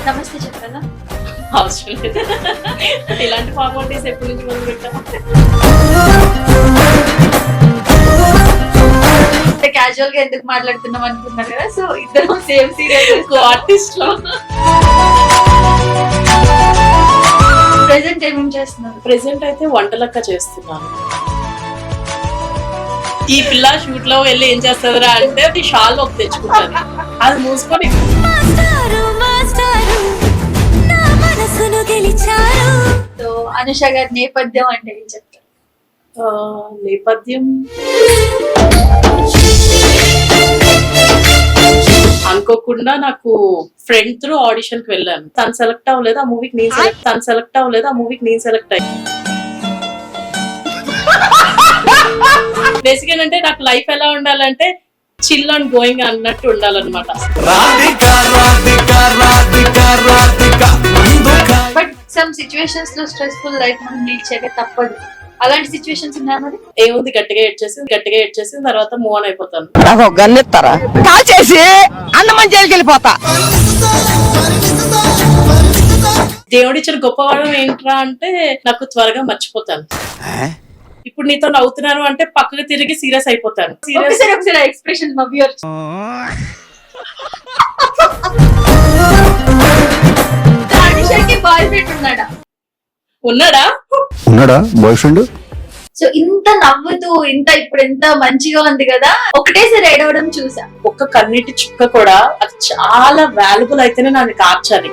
నమస్తే చెప్పాలా? అవసరం లేదు. ఇలాంటి ఫార్మాలిటీస్ ఎప్పటి నుంచి మొదలు పెట్టాము. క్యాజువల్ గా ఎందుకు మాట్లాడుతున్నాం అనుకున్నారు కదా, సో ఇద్దరు సేమ్ సీరియస్ ఆర్టిస్ట్ లో. ప్రెసెంట్ ఏమేం చేస్తున్నారు? ప్రెసెంట్ అయితే వంటలక్క చేస్తున్నాను. ఈ పిల్ల షూట్ లో వెళ్ళి ఏం చేస్తుందిరా అంటే అది షాల్ ఒక తెచ్చుకుంటాను, అది మూసుకొని సో అనుష గారి నేపథ్యం అంటే ఏం చెప్తారు? నేపథ్యం అనుకోకుండా నాకు ఫ్రెండ్ త్రూ ఆడిషన్ కి వెళ్ళాను. తను సెలెక్ట్ అవ్వలేదు, ఆ మూవీకి నేను సెలెక్ట్ అయ్యి. బేసిక్ ఏంటంటే నాకు లైఫ్ ఎలా ఉండాలంటే చిల్ అండ్ గోయింగ్ అన్నట్టు ఉండాలన్నమాట. బట్ సమ్ సిచ్యువేషన్స్ లో స్ట్రెస్ఫుల్ లైఫ్ మనం లీడ్ చేయక తప్పదు. అలాంటి సిచ్యువేషన్స్ ఉన్నాయా మరి? ఏముంది, గట్టిగా ఏడ్ చేసి తర్వాత మూవ్ ఆన్ అయిపోతాను. నాకు ఒక గన్ ఇస్తారా? కాల్ చేసి అన్నమని జైలుకి వెళ్ళిపోతా. దేవుడిచ్చిన గొప్పవాడం ఏంట్రా అంటే నాకు త్వరగా మర్చిపోతాను. ఇప్పుడు నీతో నవ్వుతున్నాను అంటే పక్కకు తిరిగి సీరియస్ అయిపోతాను. ఒకసారి ఎక్స్ప్రెషన్ మా వ్యూవర్స్. అనుషకి బాయ్ ఫ్రెండ్ ఉన్నాడా బాయ్ ఫ్రెండ్? సో ఇంత నవ్వుతూ ఇప్పుడు ఎంత మంచిగా ఉంది కదా, ఒకటేసారి ఏడవడం చూసా. ఒక్క కన్నీటి చుక్క కూడా అది చాలా వాల్యుబుల్ అయితేనే నాకు కార్చాలి.